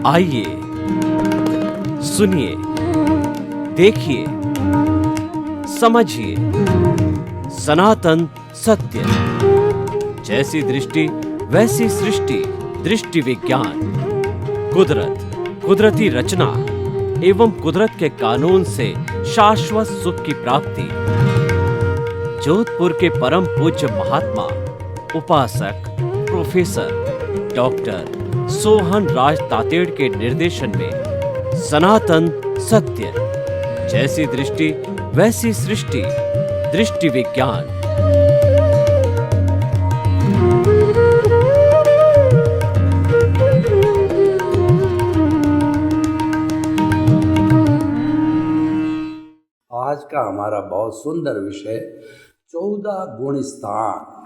आइए सुनिए, देखिए, समझिए सनातन सत्य। जैसी दृष्टि वैसी सृष्टि, दृष्टि विज्ञान। कुदरत, कुदरती रचना एवं कुदरत के कानून से शाश्वत सुख की प्राप्ति। जोधपुर के परम पूज्य महात्मा उपासक प्रोफेसर डॉक्टर सोहन राज तातेड़ के निर्देशन में सनातन सत्य। जैसी दृष्टि वैसी सृष्टि, दृष्टि विज्ञान। आज का हमारा बहुत सुंदर विषय 14 गुणस्थान।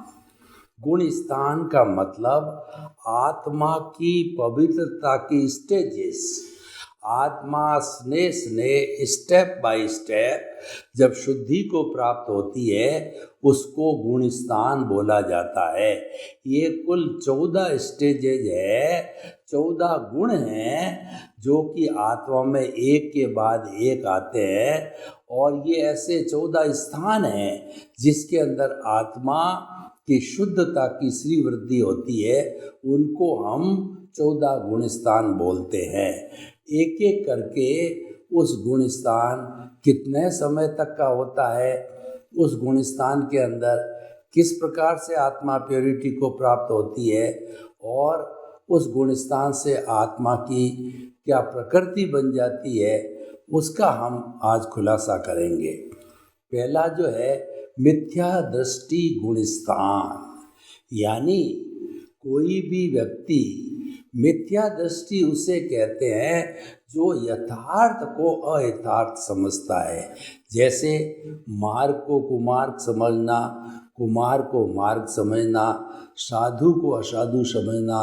गुणस्थान का मतलब आत्मा की पवित्रता की स्टेजेस। आत्मा स्नेह स्नेह स्टेप बाय स्टेप जब शुद्धि को प्राप्त होती है उसको गुणस्थान बोला जाता है। ये कुल 14 स्टेजेज है, 14 गुण हैं जो कि आत्मा में एक के बाद एक आते हैं। और ये ऐसे 14 स्थान हैं जिसके अंदर आत्मा की शुद्धता की श्री वृद्धि होती है, उनको हम 14 गुणस्थान बोलते हैं। एक एक करके उस गुणस्थान कितने समय तक का होता है, उस गुणस्थान के अंदर किस प्रकार से आत्मा प्योरिटी को प्राप्त होती है और उस गुणस्थान से आत्मा की क्या प्रकृति बन जाती है, उसका हम आज खुलासा करेंगे। पहला जो है मिथ्या दृष्टि गुणस्थान, यानी कोई भी व्यक्ति मिथ्या दृष्टि उसे कहते हैं जो यथार्थ को अयथार्थ समझता है। जैसे मार्ग को कुमार्ग समझना, कुमार को मार्ग समझना, साधु को असाधु समझना,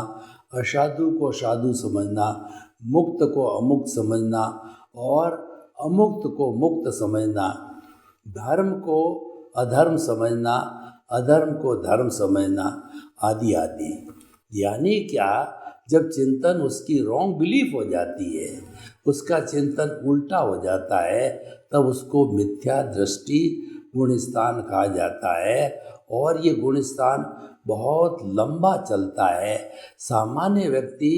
असाधु को साधु समझना, मुक्त को अमुक्त समझना और अमुक्त को मुक्त समझना, धर्म को अधर्म समझना, अधर्म को धर्म समझना, आदि आदि। यानी क्या, जब चिंतन उसकी रॉन्ग बिलीफ हो जाती है, उसका चिंतन उल्टा हो जाता है, तब उसको मिथ्या दृष्टि गुणस्थान कहा जाता है। और ये गुणस्थान बहुत लंबा चलता है। सामान्य व्यक्ति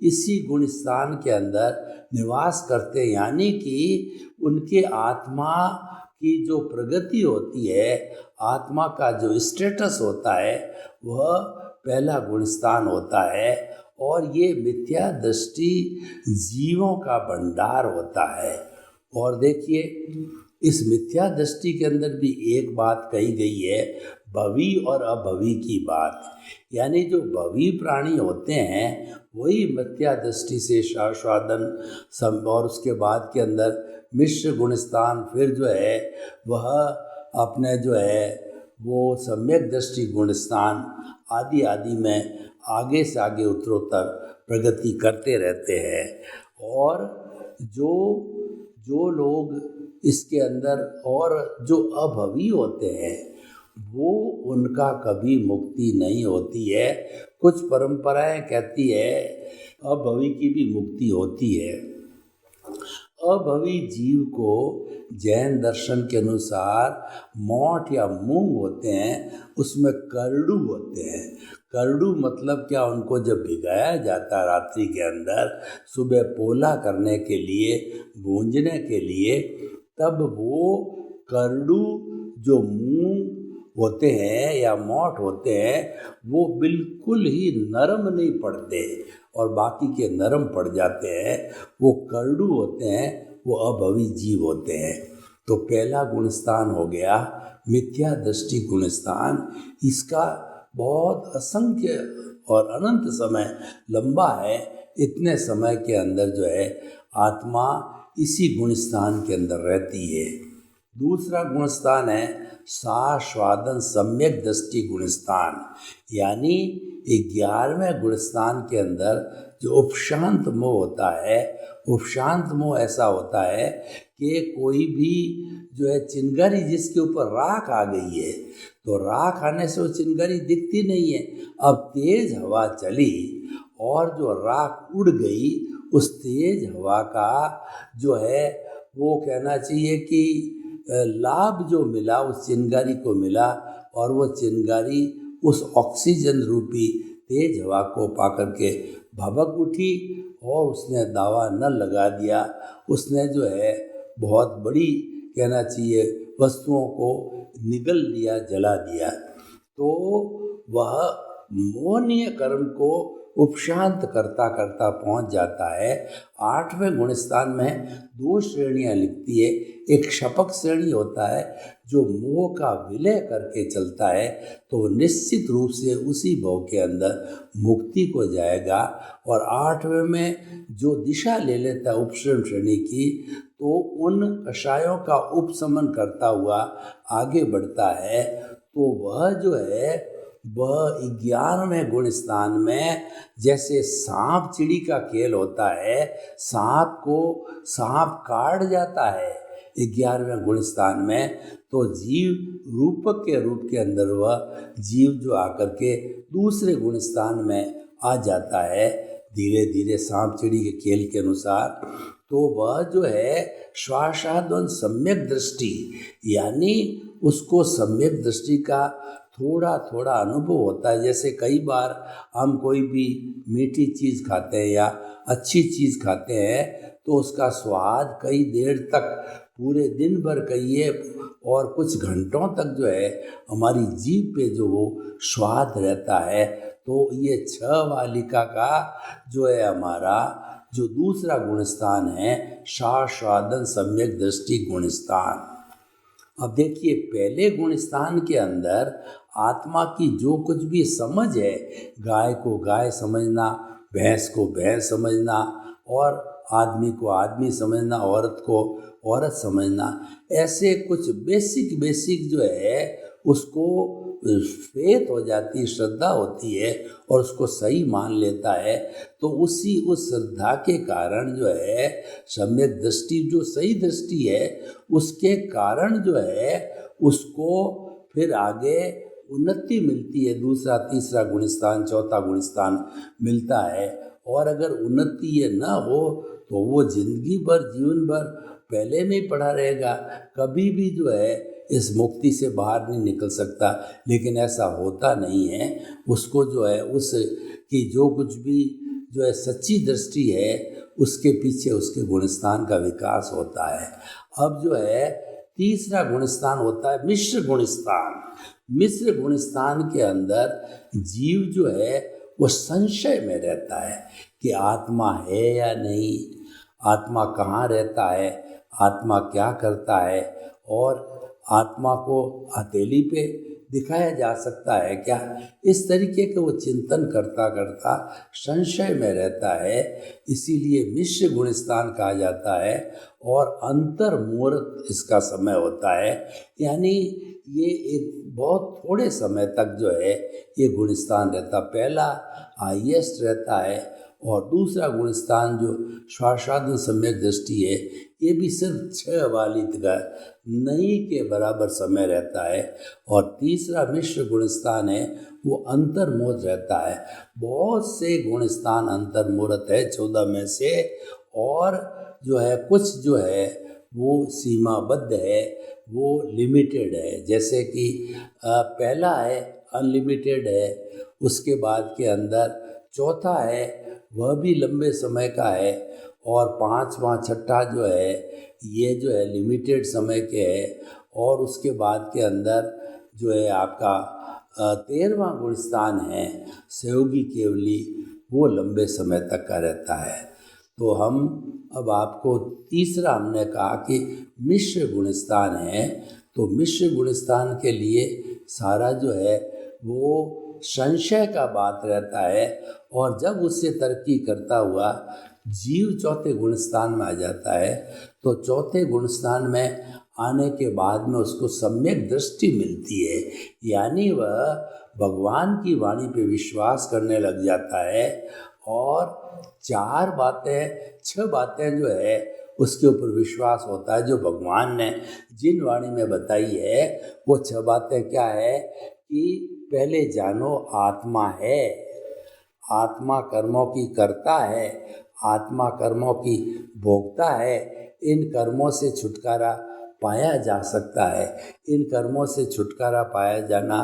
इसी गुणस्थान के अंदर निवास करते, यानी कि उनके आत्मा की जो प्रगति होती है, आत्मा का जो स्टेटस होता है, वह पहला गुणस्थान होता है। और ये मिथ्या दृष्टि जीवों का भंडार होता है। और देखिए, इस मिथ्या दृष्टि के अंदर भी एक बात कही गई है, भवी और अभवी की बात। यानी जो भवी प्राणी होते हैं वही मिथ्या दृष्टि से शास्वादन और उसके बाद के अंदर मिश्र गुणस्थान, फिर जो है वह अपने जो है वो सम्यक दृष्टि गुणस्थान आदि आदि में आगे से आगे उत्तरोत्तर प्रगति करते रहते हैं। और जो लोग इसके अंदर और जो अभवी होते हैं वो उनका कभी मुक्ति नहीं होती है। कुछ परंपराएं कहती है अभवी की भी मुक्ति होती है। अभवी जीव को जैन दर्शन के अनुसार मोठ या मूंग होते हैं, उसमें करड़ू होते हैं। करड़ू मतलब क्या, उनको जब भिगाया जाता है रात्रि के अंदर, सुबह पोला करने के लिए, गूंजने के लिए, तब वो करड़ू जो मूंग होते हैं या मोठ होते हैं वो बिल्कुल ही नरम नहीं पड़ते और बाकी के नरम पड़ जाते हैं। वो करड़ू होते हैं, वो अभवी जीव होते हैं। तो पहला गुणस्थान हो गया मिथ्या दृष्टि गुणस्थान। इसका बहुत असंख्य और अनंत समय लंबा है। इतने समय के अंदर जो है आत्मा इसी गुणस्थान के अंदर रहती है। दूसरा गुणस्थान है सास्वादन सम्यक दृष्टि गुणस्थान, यानी 11वें गुणस्थान के अंदर जो उपशांत मोह होता है। उपशांत मोह ऐसा होता है कि कोई भी जो है चिंगारी जिसके ऊपर राख आ गई है, तो राख आने से वो चिंगारी दिखती नहीं है। अब तेज हवा चली और जो राख उड़ गई, उस तेज हवा का जो है वो कहना चाहिए कि लाभ जो मिला उस चिंगारी को मिला, और वो चिंगारी उस ऑक्सीजन रूपी तेज हवा को पाकर के भभक उठी और उसने दावा न लगा दिया। उसने जो है बहुत बड़ी कहना चाहिए वस्तुओं को निगल लिया, जला दिया। तो वह मोहनीय कर्म को उपशांत करता करता पहुंच जाता है। 8वें गुणस्थान में 2 श्रेणियां लिखती है। एक शपक श्रेणी होता है जो मोह का विलय करके चलता है, तो निश्चित रूप से उसी भव के अंदर मुक्ति को जाएगा। और 8वें में जो दिशा ले लेता है उपशम श्रेणी की, तो उन कषायों का उपशमन करता हुआ आगे बढ़ता है। तो वह जो है वह 11वें गुण स्थान में, जैसे सांप चिड़ी का खेल होता है, सांप को सांप काट जाता है 11वें गुण स्थान में, तो जीव रूपक के रूप के अंदर वह जीव जो आकर के दूसरे गुण स्थान में आ जाता है धीरे धीरे सांप चिड़ी के खेल के अनुसार। तो वह जो है श्वासाद्वन सम्यक दृष्टि, यानी उसको सम्यक दृष्टि का थोड़ा थोड़ा अनुभव होता है। जैसे कई बार हम कोई भी मीठी चीज़ खाते हैं या अच्छी चीज़ खाते हैं, तो उसका स्वाद कई देर तक, पूरे दिन भर कहिए और कुछ घंटों तक जो है हमारी जीभ पे जो वो स्वाद रहता है। तो ये 6 वालिका का जो है हमारा जो दूसरा गुणस्थान है, स्वादन सम्यक दृष्टि गुणस्थान। अब देखिए, पहले गुणस्थान के अंदर आत्मा की जो कुछ भी समझ है, गाय को गाय समझना, भैंस को भैंस समझना, और आदमी को आदमी समझना, औरत को औरत समझना, ऐसे कुछ बेसिक जो है उसको फेथ हो जाती है, श्रद्धा होती है और उसको सही मान लेता है। तो उस श्रद्धा के कारण जो है सम्यक दृष्टि, जो सही दृष्टि है, उसके कारण जो है उसको फिर आगे उन्नति मिलती है। दूसरा तीसरा गुणस्थान, चौथा गुणस्थान मिलता है। और अगर उन्नति ये ना हो तो वो जिंदगी भर, जीवन भर पहले में ही पड़ा रहेगा, कभी भी जो है इस मुक्ति से बाहर नहीं निकल सकता। लेकिन ऐसा होता नहीं है। उसको जो है उसकी जो कुछ भी जो है सच्ची दृष्टि है, उसके पीछे उसके गुणस्थान का विकास होता है। अब जो है तीसरा गुणस्थान होता है मिश्र गुणस्थान। मिश्र गुणस्थान के अंदर जीव जो है वो संशय में रहता है कि आत्मा है या नहीं, आत्मा कहाँ रहता है, आत्मा क्या करता है, और आत्मा को हथेली पे दिखाया जा सकता है क्या। इस तरीके के वो चिंतन करता करता संशय में रहता है। इसीलिए मिश्र गुणस्थान कहा जाता है। और अंतर मुहूर्त इसका समय होता है, यानी ये एक बहुत थोड़े समय तक जो है ये गुणस्थान रहता। पहला हाईएस्ट रहता है और दूसरा गुणस्थान जो श्वासादन सम्यक दृष्टि है, ये भी सिर्फ 6 वालित का नहीं के बराबर समय रहता है। और तीसरा मिश्र गुणस्थान है, वो अंतर्मोह रहता है। बहुत से गुणस्थान अंतर्मूर्त है 14 में से, और जो है कुछ जो है वो सीमाबद्ध है, वो लिमिटेड है। जैसे कि पहला है अनलिमिटेड है, उसके बाद के अंदर चौथा है वह भी लंबे समय का है, और 5वां छठा जो है ये जो है लिमिटेड समय के है, और उसके बाद के अंदर जो है आपका 13वां गुणस्थान है सहयोगी केवली, वो लंबे समय तक का रहता है। तो हम अब आपको तीसरा हमने कहा कि मिश्र गुणस्थान है, तो मिश्र गुणस्थान के लिए सारा जो है वो संशय का बात रहता है। और जब उससे तरक्की करता हुआ जीव चौथे गुणस्थान में आ जाता है, तो चौथे गुणस्थान में आने के बाद में उसको सम्यक दृष्टि मिलती है, यानी वह भगवान की वाणी पे विश्वास करने लग जाता है। और 6 बातें जो है उसके ऊपर विश्वास होता है, जो भगवान ने जिन वाणी में बताई है। वो 6 बातें क्या है कि पहले जानो आत्मा है, आत्मा कर्मों की करता है, आत्मा कर्मों की भोक्ता है। इन कर्मों से छुटकारा पाया जा सकता है। इन कर्मों से छुटकारा पाया जाना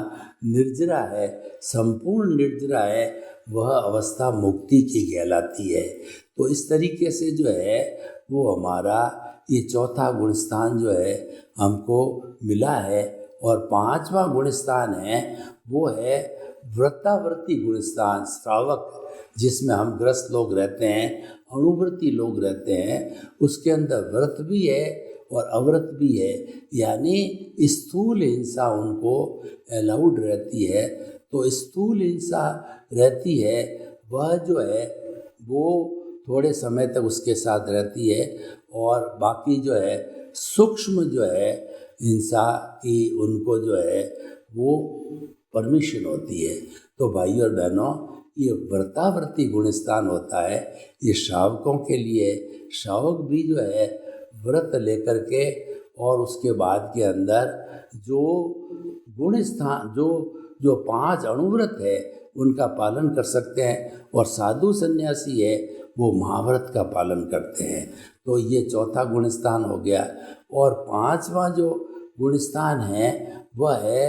निर्जरा है, संपूर्ण निर्जरा है। वह अवस्था मुक्ति की कहलाती है। तो इस तरीके से जो है वो हमारा ये चौथा गुण स्थान जो है हमको मिला है। और पांचवा गुण स्थान है वो है व्रतावर्ती गुण स्थान, श्रावक, जिसमें हम ग्रस्त लोग रहते हैं, अणुव्रती लोग रहते हैं। उसके अंदर व्रत भी है और अव्रत भी है, यानी स्थूल हिंसा उनको अलाउड रहती है। तो स्थूल हिंसा रहती है, वह जो है वो थोड़े समय तक उसके साथ रहती है, और बाकी जो है सूक्ष्म जो है हिंसा की उनको जो है वो परमिशन होती है। तो भाई और बहनों, ये व्रतावर्ती गुण स्थान होता है, ये श्रावकों के लिए। श्रावक भी जो है व्रत लेकर के और उसके बाद के अंदर जो गुण स्थान जो 5 अणुव्रत है उनका पालन कर सकते हैं, और साधु सन्यासी है वो महाव्रत का पालन करते हैं। तो ये चौथा गुण स्थान हो गया। और पांचवा जो गुण स्थान है वह है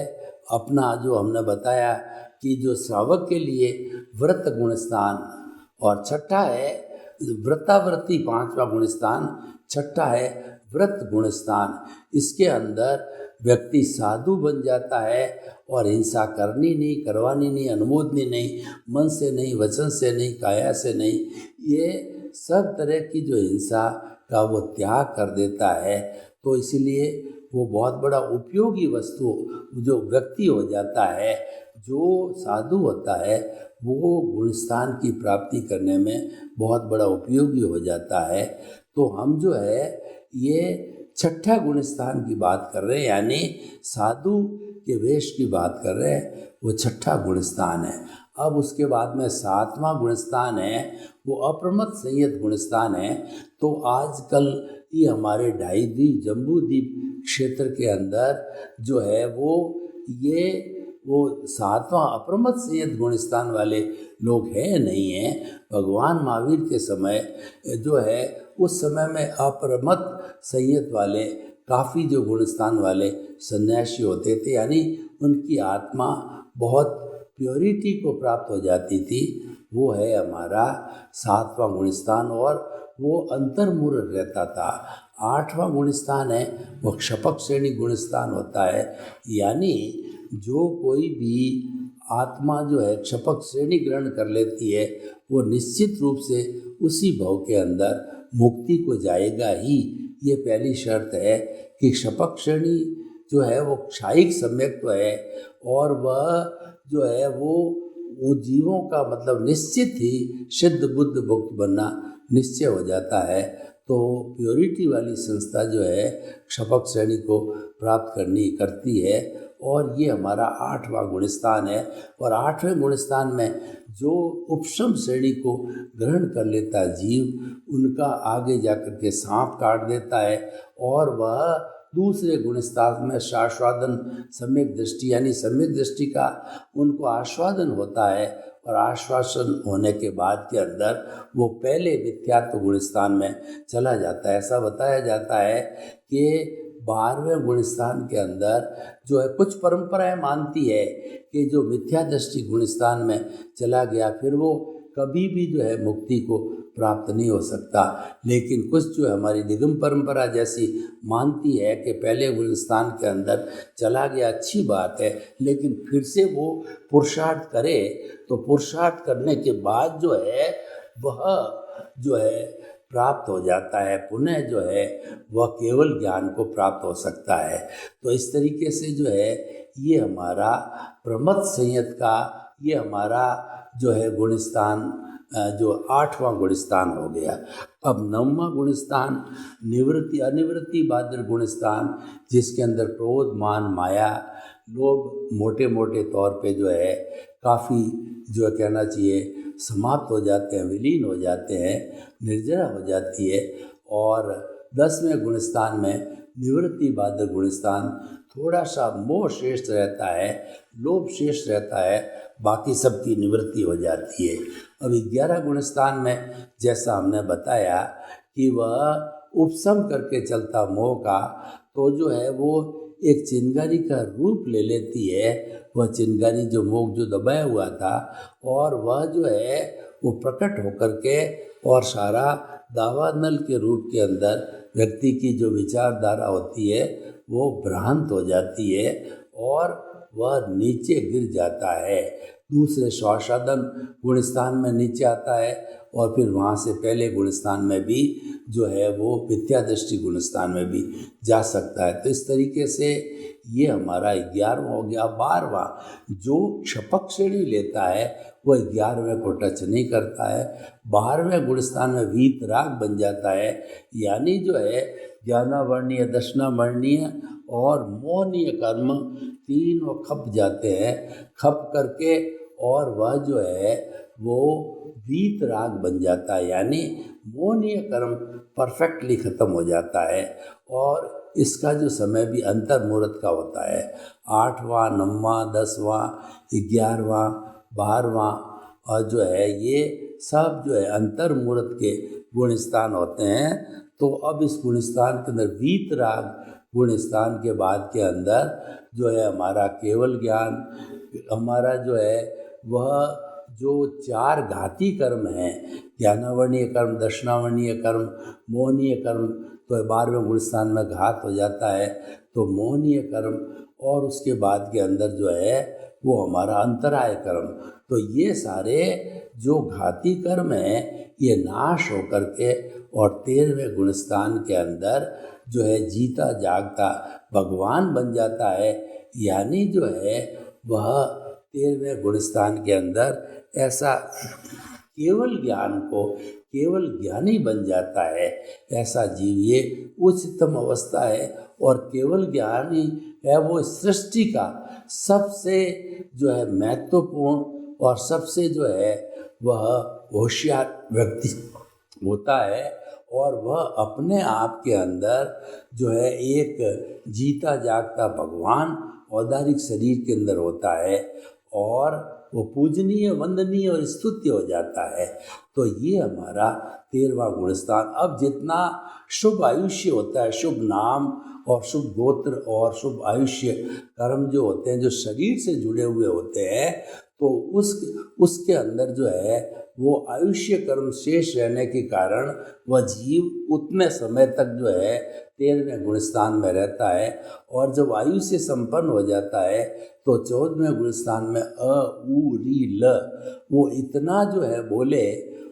अपना जो हमने बताया कि जो श्रावक के लिए व्रत गुण स्थान, और छठा है व्रतावर्ती पांचवा गुण स्थान, छठा है व्रत गुण स्थान। इसके अंदर व्यक्ति साधु बन जाता है और हिंसा करनी नहीं, करवानी नहीं, अनुमोदनी नहीं, मन से नहीं, वचन से नहीं, काया से नहीं, ये सब तरह की जो हिंसा का वो त्याग कर देता है। तो इसलिए वो बहुत बड़ा उपयोगी वस्तु जो व्यक्ति हो जाता है, जो साधु होता है, वो गुणस्थान की प्राप्ति करने में बहुत बड़ा उपयोगी हो जाता है। तो हम जो है ये छठा गुण स्थान की बात कर रहे हैं, यानी साधु के वेश की बात कर रहे हैं, वो छठा गुण स्थान है। अब उसके बाद में सातवां गुण स्थान है वो अप्रमत्त संयत गुण स्थान है। तो आजकल ये हमारे ढाई द्वीप, जम्बू द्वीप क्षेत्र के अंदर जो है वो सातवां अप्रमत्त संयत गुण स्थान वाले लोग हैं नहीं हैं। भगवान महावीर के समय जो है उस समय में अप्रमत्त संयत वाले काफ़ी जो गुण स्थान वाले सन्यासी होते थे, यानी उनकी आत्मा बहुत प्योरिटी को प्राप्त हो जाती थी। वो है हमारा सातवां गुण स्थान, और वो अंतर्मुर रहता था। आठवां गुण स्थान है वो क्षपक श्रेणी गुण स्थान होता है, यानी जो कोई भी आत्मा जो है क्षपक श्रेणी ग्रहण कर लेती है वो निश्चित रूप से उसी भव के अंदर मुक्ति को जाएगा ही। ये पहली शर्त है कि क्षपक श्रेणी जो है वो क्षायिक सम्यक्त्व है, और वह जो है वो जीवों का मतलब निश्चित ही सिद्ध बुद्ध मुक्त बनना निश्चय हो जाता है। तो प्योरिटी वाली संस्था जो है क्षपक श्रेणी को प्राप्त करती है, और ये हमारा आठवां गुण स्थान है। और आठवें गुण स्थान में जो उपशम श्रेणी को ग्रहण कर लेता जीव, उनका आगे जाकर के सांप काट देता है, और वह दूसरे गुण स्थान में आस्वादन सम्यक दृष्टि, यानी सम्यक दृष्टि का उनको आस्वादन होता है, और आश्वासन होने के बाद के अंदर वो पहले मिथ्यात्व गुण स्थान में चला जाता है। ऐसा बताया जाता है कि 12वें गुण स्थान के अंदर जो है कुछ परंपराएं मानती है कि जो मिथ्या दृष्टि गुण स्थान में चला गया फिर वो कभी भी जो है मुक्ति को प्राप्त नहीं हो सकता। लेकिन कुछ जो है हमारी निगम परंपरा जैसी मानती है कि पहले गुण स्थान के अंदर चला गया, अच्छी बात है, लेकिन फिर से वो पुरुषार्थ करे तो पुरुषार्थ करने के बाद जो है वह जो है प्राप्त हो जाता है, पुनः जो है वह केवल ज्ञान को प्राप्त हो सकता है। तो इस तरीके से जो है ये हमारा प्रमत्त संयत का ये हमारा जो है गुण स्थान जो 8वां गुण स्थान हो गया। अब 9वां गुण स्थान निवृत्ति अनिवृत्ति बादर गुण स्थान, जिसके अंदर क्रोध मान माया लोग मोटे मोटे तौर पे जो है काफ़ी जो है कहना चाहिए समाप्त हो जाते हैं, विलीन हो जाते हैं, निर्जरा हो जाती है। और 10वें गुण स्थान में निवृत्ति बादर गुण स्थान थोड़ा सा मोह श्रेष्ठ रहता है, लोभ शेष रहता है, बाकी सबकी निवृत्ति हो जाती है। अब 11 गुण स्थान में जैसा हमने बताया कि वह उपशम करके चलता मोह का, तो जो है वो एक चिंगारी का रूप ले लेती है। वह चिंगारी जो मोह जो दबाया हुआ था, और वह जो है वो प्रकट होकर के और सारा दावानल के रूप के अंदर व्यक्ति की जो विचारधारा होती है वो भ्रांत हो जाती है और वह नीचे गिर जाता है। दूसरे स्वासादन गुण स्थान में नीचे आता है, और फिर वहाँ से पहले गुण स्थान में भी जो है वो विद्या दृष्टि गुण स्थान में भी जा सकता है। तो इस तरीके से ये हमारा 11वां हो गया। 12वां जो क्षपक श्रेणी लेता है वह 11वें को टच नहीं करता है। 12वें गुण स्थान में वीत राग बन जाता है, यानी जो है ज्ञानावर्णीय, दर्शनावर्णीय और मोहनीय कर्म तीनों खप जाते हैं। खप करके और वह जो है वो वीत राग बन जाता है, यानी मोहनीय कर्म परफेक्टली ख़त्म हो जाता है। और इसका जो समय भी अंतर मुहूर्त का होता है। 8वां, 9वां, 10वां, 11वां, 12वां और जो है ये सब जो है अंतर मुहूर्त के गुण स्थान होते हैं। तो अब इस गुण स्थान के अंदर वीत राग गुण स्थान के बाद के अंदर जो है हमारा केवल ज्ञान, हमारा जो है वह जो 4 घाती कर्म हैं, ज्ञानावर्णीय कर्म, दर्शनावर्णीय कर्म, मोहनीय कर्म, तो 12वें गुण स्थान में घात हो जाता है। तो मोहनीय कर्म और उसके बाद के अंदर जो है वो हमारा अंतराय कर्म। तो ये सारे जो घाती कर्म हैं ये नाश होकर के और 13वें गुण स्थान के अंदर जो है जीता जागता भगवान बन जाता है। यानी जो है वह 13वें गुण स्थान के अंदर ऐसा केवल ज्ञान को केवल ज्ञानी बन जाता है। ऐसा जीव ये उच्चतम अवस्था है, और केवल ज्ञानी है वो सृष्टि का सबसे जो है महत्वपूर्ण और सबसे जो है वह होशियार व्यक्ति होता है। और वह अपने आप के अंदर जो है एक जीता जागता भगवान औदारिक शरीर के अंदर होता है, और वो पूजनीय, वंदनीय और स्तुत्य हो जाता है। तो ये हमारा 13वां गुण स्थान। अब जितना शुभ आयुष्य होता है, शुभ नाम और शुभ गोत्र और शुभ आयुष्य कर्म जो होते हैं, जो शरीर से जुड़े हुए होते हैं, तो उसके अंदर जो है वो आयुष्य कर्म शेष रहने के कारण वह जीव उतने समय तक जो है 13वें गुण स्थान में रहता है। और जब आयुष्य संपन्न हो जाता है तो 14वें गुण स्थान में अ, उ, री, ल वो इतना जो है बोले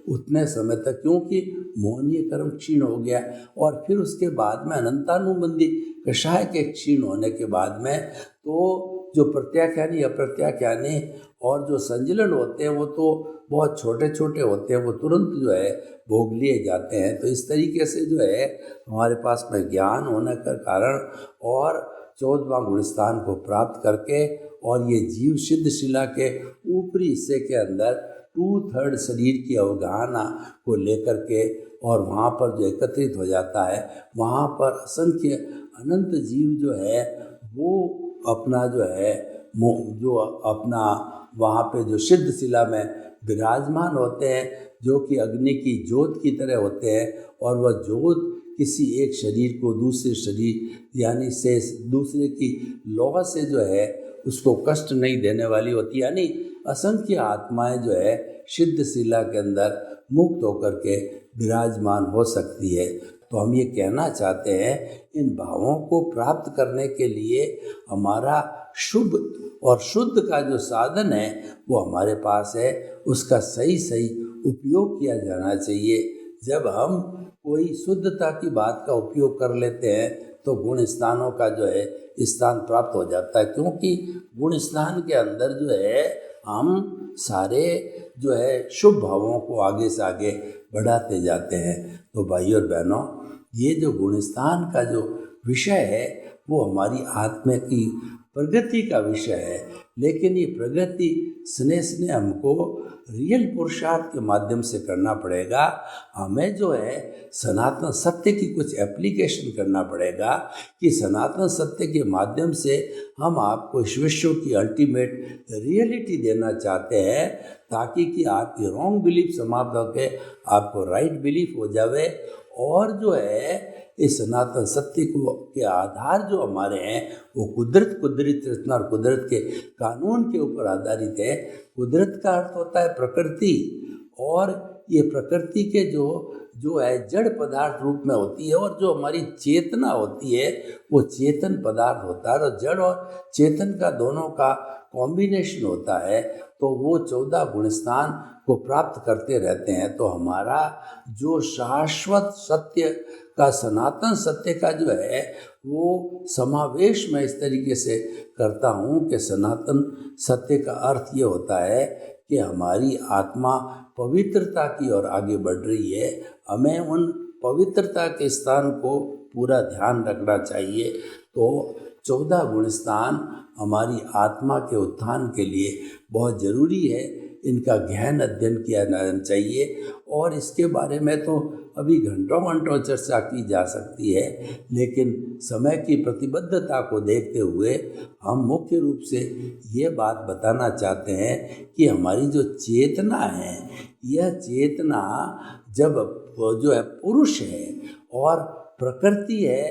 उतने समय तक, क्योंकि मोहनीय कर्म क्षीण हो गया। और फिर उसके बाद में अनंतानुबंधी कषाय के क्षीण होने के बाद में तो जो प्रत्याख्यानी, अप्रत्याख्यानी और जो संजलन होते हैं वो तो बहुत छोटे छोटे होते हैं, वो तुरंत जो है भोग लिए जाते हैं। तो इस तरीके से जो है हमारे पास में ज्ञान होने के कारण और 14वां गुण स्थान को प्राप्त करके, और ये जीव सिद्ध शिला के ऊपरी हिस्से के अंदर 2/3 शरीर की अवगाहना को लेकर के और वहाँ पर जो एकत्रित हो जाता है, वहाँ पर असंख्य अनंत जीव जो है वो अपना जो है जो अपना वहाँ पे जो सिद्ध शिला में विराजमान होते हैं, जो कि अग्नि की ज्योत की तरह होते हैं। और वह ज्योत किसी एक शरीर को दूसरे शरीर यानी से दूसरे की लौ से जो है उसको कष्ट नहीं देने वाली होती, यानी असंख्य आत्माएं जो है सिद्ध शिला के अंदर मुक्त होकर के विराजमान हो सकती है। तो हम ये कहना चाहते हैं, इन भावों को प्राप्त करने के लिए हमारा शुभ और शुद्ध का जो साधन है वो हमारे पास है, उसका सही सही उपयोग किया जाना चाहिए। जब हम कोई शुद्धता की बात का उपयोग कर लेते हैं तो गुण स्थानों का जो है स्थान प्राप्त हो जाता है, क्योंकि गुण स्थान के अंदर जो है हम सारे जो है शुभ भावों को आगे से आगे बढ़ाते जाते हैं। तो भाइयों और बहनों, ये जो गुण स्थान का जो विषय है वो हमारी आत्मा की प्रगति का विषय है, लेकिन ये प्रगति स्नेह स्नेह हमको रियल पुरुषार्थ के माध्यम से करना पड़ेगा। हमें जो है सनातन सत्य की कुछ एप्लीकेशन करना पड़ेगा कि सनातन सत्य के माध्यम से हम आपको इस विश्व की अल्टीमेट रियलिटी देना चाहते हैं, ताकि कि आपकी रॉन्ग बिलीफ समाप्त होकर आपको राइट बिलीफ हो जावे। और जो है इस सनातन सत्य को के आधार जो हमारे हैं वो कुदरत रचना और कुदरत के कानून के ऊपर आधारित है। कुदरत का अर्थ होता है प्रकृति, और ये प्रकृति के जो है जड़ पदार्थ रूप में होती है, और जो हमारी चेतना होती है वो चेतन पदार्थ होता है। और जड़ और चेतन का दोनों का कॉम्बिनेशन होता है, तो वो 14 गुणस्थान को प्राप्त करते रहते हैं। तो हमारा जो शाश्वत सत्य का सनातन सत्य का जो है वो समावेश मैं इस तरीके से करता हूँ कि सनातन सत्य का अर्थ ये होता है कि हमारी आत्मा पवित्रता की ओर आगे बढ़ रही है। हमें उन पवित्रता के स्थान को पूरा ध्यान रखना चाहिए। तो 14 गुणस्थान हमारी आत्मा के उत्थान के लिए बहुत ज़रूरी है। इनका गहन अध्ययन किया जाना चाहिए, और इसके बारे में तो अभी घंटों घंटों चर्चा की जा सकती है, लेकिन समय की प्रतिबद्धता को देखते हुए हम मुख्य रूप से ये बात बताना चाहते हैं कि हमारी जो चेतना है, यह चेतना जब जो है पुरुष है और प्रकृति है,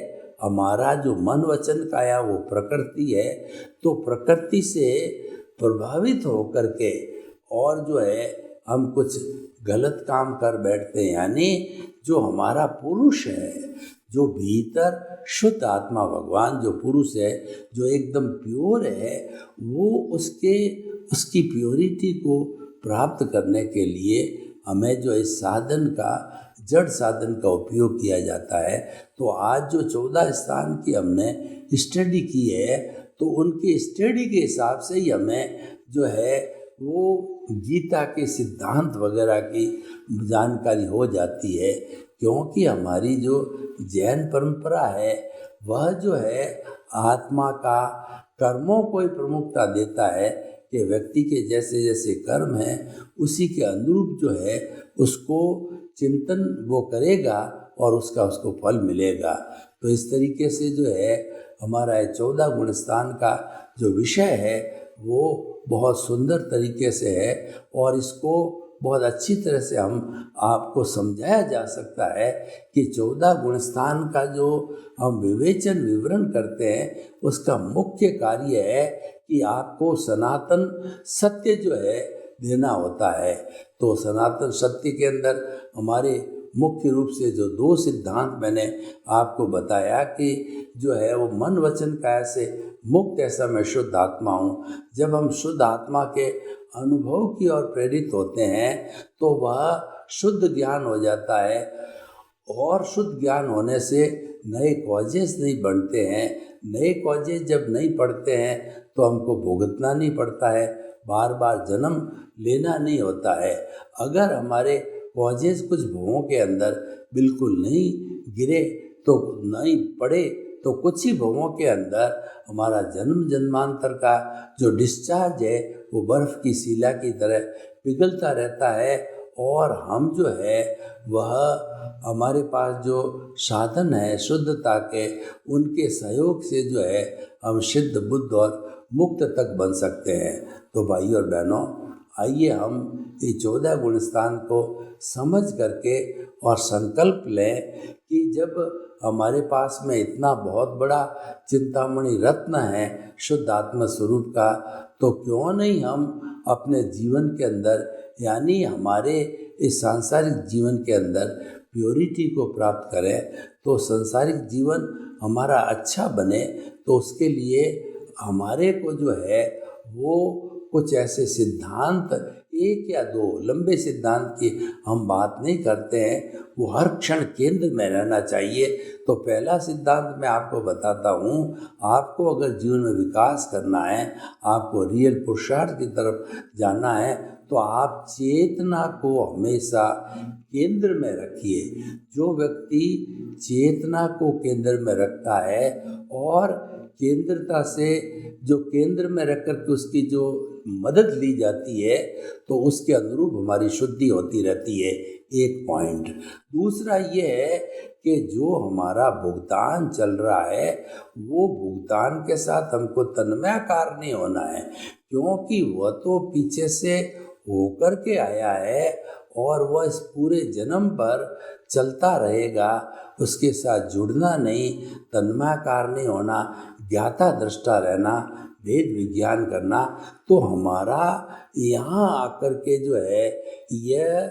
हमारा जो मन वचन काया वो प्रकृति है, तो प्रकृति से प्रभावित होकर के और जो है हम कुछ गलत काम कर बैठते हैं। यानी जो हमारा पुरुष है, जो भीतर शुद्ध आत्मा भगवान जो पुरुष है, जो एकदम प्योर है, वो उसकी प्योरिटी को प्राप्त करने के लिए हमें जो इस साधन का जड़ साधन का उपयोग किया जाता है। तो आज जो 14 स्थान की हमने स्टडी की है, तो उनके स्टडी के हिसाब से ही हमें जो है वो गीता के सिद्धांत वगैरह की जानकारी हो जाती है। क्योंकि हमारी जो जैन परंपरा है वह जो है आत्मा का कर्मों को ही प्रमुखता देता है कि व्यक्ति के जैसे जैसे कर्म हैं उसी के अनुरूप जो है उसको चिंतन वो करेगा और उसको फल मिलेगा। तो इस तरीके से जो है हमारा 14 गुणस्थान का जो विषय है वो बहुत सुंदर तरीके से है, और इसको बहुत अच्छी तरह से हम आपको समझाया जा सकता है कि 14 गुणस्थान का जो हम विवेचन विवरण करते हैं उसका मुख्य कार्य है कि आपको सनातन सत्य जो है देना होता है। तो सनातन सत्य के अंदर हमारे मुख्य रूप से जो 2 सिद्धांत मैंने आपको बताया कि जो है वो मन वचन काया से मुक्त ऐसा मैं शुद्ध आत्मा हूँ। जब हम शुद्ध आत्मा के अनुभव की ओर प्रेरित होते हैं तो वह शुद्ध ज्ञान हो जाता है, और शुद्ध ज्ञान होने से नए कॉजेस नहीं बनते हैं। नए कॉजेस जब नहीं पड़ते हैं तो हमको भुगतना नहीं पड़ता है, बार बार जन्म लेना नहीं होता है। अगर हमारे कॉजेस कुछ भवों के अंदर बिल्कुल नहीं गिरे तो नहीं पड़े तो कुछ ही भवों के अंदर हमारा जन्म जन्मांतर का जो डिस्चार्ज है वो बर्फ़ की शिला की तरह पिघलता रहता है, और हम जो है वह हमारे पास जो साधन है शुद्धता के उनके सहयोग से जो है हम सिद्ध बुद्ध और मुक्त तक बन सकते हैं। तो भाई और बहनों, आइए हम ये 14 गुणस्थान को समझ करके और संकल्प लें कि जब हमारे पास में इतना बहुत बड़ा चिंतामणि रत्न है शुद्ध आत्म स्वरूप का, तो क्यों नहीं हम अपने जीवन के अंदर यानी हमारे इस सांसारिक जीवन के अंदर प्योरिटी को प्राप्त करें। तो सांसारिक जीवन हमारा अच्छा बने तो उसके लिए हमारे को जो है वो कुछ ऐसे सिद्धांत 1 या 2 लंबे सिद्धांत की हम बात नहीं करते हैं, वो हर क्षण केंद्र में रहना चाहिए। तो पहला सिद्धांत मैं आपको बताता हूँ, आपको अगर जीवन में विकास करना है, आपको रियल पुरुषार्थ की तरफ जाना है, तो आप चेतना को हमेशा केंद्र में रखिए। जो व्यक्ति चेतना को केंद्र में रखता है और केंद्रता से जो केंद्र में रख कर के उसकी जो मदद ली जाती है तो उसके अनुरूप हमारी शुद्धि होती रहती है, एक पॉइंट। दूसरा ये है कि जो हमारा भुगतान चल रहा है वो भुगतान के साथ हमको तन्मयाकार नहीं होना है, क्योंकि वह तो पीछे से होकर के आया है और वह इस पूरे जन्म पर चलता रहेगा। उसके साथ जुड़ना नहीं, तन्मयाकार नहीं होना, ज्ञाता दृष्टा रहना, वेद विज्ञान करना। तो हमारा यहाँ आकर के जो है यह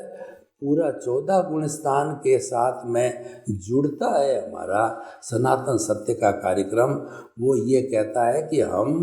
पूरा 14 गुण स्थान के साथ में जुड़ता है हमारा सनातन सत्य का कार्यक्रम। वो ये कहता है कि हम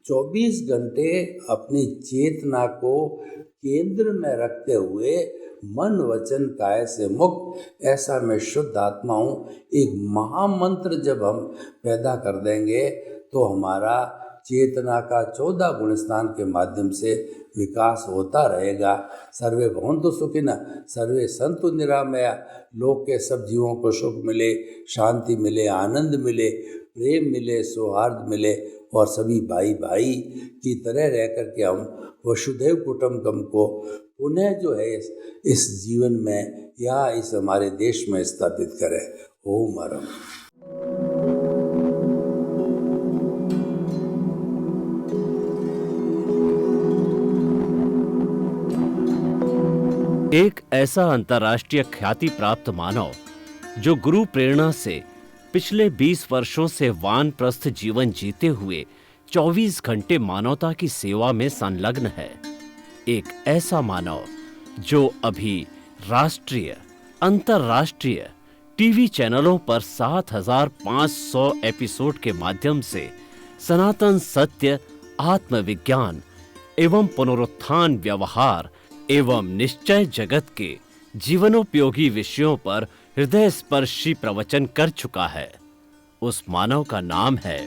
24 घंटे अपनी चेतना को केंद्र में रखते हुए मन वचन काया से मुक्त, ऐसा मैं शुद्ध आत्मा हूँ, एक महामंत्र जब हम पैदा कर देंगे तो हमारा चेतना का 14 गुण स्थान के माध्यम से विकास होता रहेगा। सर्वे भवन्तु सुखिनः, सर्वे सन्तु निरामया। लोक के सब जीवों को सुख मिले, शांति मिले, आनंद मिले, प्रेम मिले, सौहार्द मिले और सभी भाई भाई की तरह रह कर के हम वसुधैव कुटुम्बकम को पुनः जो है इस जीवन में या इस हमारे देश में स्थापित करें। ओम अरम। एक ऐसा अंतर्राष्ट्रीय ख्याति प्राप्त मानव जो गुरु प्रेरणा से पिछले 20 वर्षों से वानप्रस्थ जीवन जीते हुए 24 घंटे मानवता की सेवा में संलग्न है। एक ऐसा मानव जो अभी राष्ट्रीय, अंतर्राष्ट्रीय टीवी चैनलों पर 7,500 एपिसोड के माध्यम से सनातन सत्य, आत्मविज्ञान एवं पुनरुत्थान, व्यवहार एवं निश्चय जगत के जीवनोपयोगी विषयों पर हृदय स्पर्शी प्रवचन कर चुका है। उस मानव का नाम है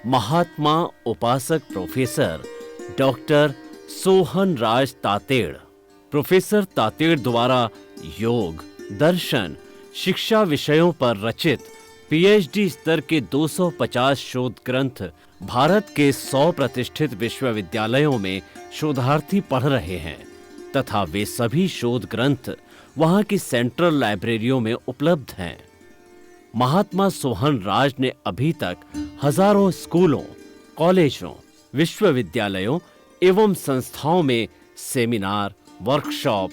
महात्मा उपासक प्रोफेसर डॉक्टर सोहन राज तातेड़। प्रोफेसर तातेड़ द्वारा योग, दर्शन, शिक्षा विषयों पर रचित पीएचडी स्तर के 250 शोध ग्रंथ भारत के 100 प्रतिष्ठित विश्वविद्यालयों में शोधार्थी पढ़ रहे हैं तथा वे सभी शोध ग्रंथ वहां की सेंट्रल लाइब्रेरियों में उपलब्ध हैं। महात्मा सोहन राज ने अभी तक हजारों स्कूलों, कॉलेजों, विश्वविद्यालयों एवं संस्थाओं में सेमिनार, वर्कशॉप,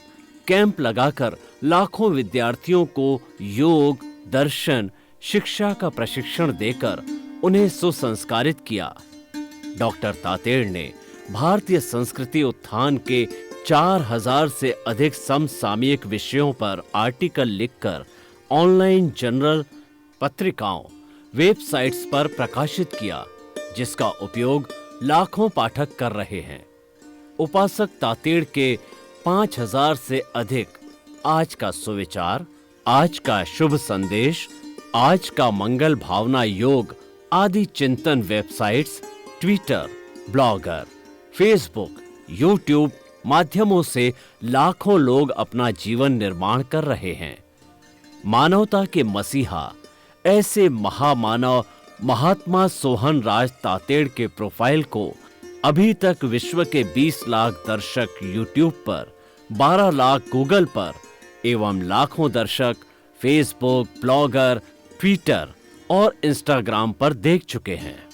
कैंप लगाकर लाखों विद्यार्थियों को योग, दर्शन, शिक्षा का प्रशिक्षण देकर उन्हें सुसंस्कारित किया। डॉक्टर तातेड़ ने भारतीय संस्कृति उत्थान के 4000 से अधिक समसामयिक विषयों पर आर्टिकल लिखकर ऑनलाइन जर्नल, पत्रिकाओं, वेबसाइट्स पर प्रकाशित किया, जिसका उपयोग लाखों पाठक कर रहे हैं। उपासक तातेड़ के 5000 से अधिक आज का सुविचार, आज का शुभ संदेश, आज का मंगल भावना योग आदि चिंतन websites, Twitter, blogger, Facebook, YouTube माध्यमों से लाखों लोग अपना जीवन निर्माण कर रहे हैं। मानवता के मसीहा ऐसे महामानव महात्मा सोहन राज तातेड़ के प्रोफाइल को अभी तक विश्व के 20 लाख दर्शक यूट्यूब पर, 12 लाख गूगल पर एवं लाखों दर्शक फेसबुक, ब्लॉगर, ट्विटर और इंस्टाग्राम पर देख चुके हैं।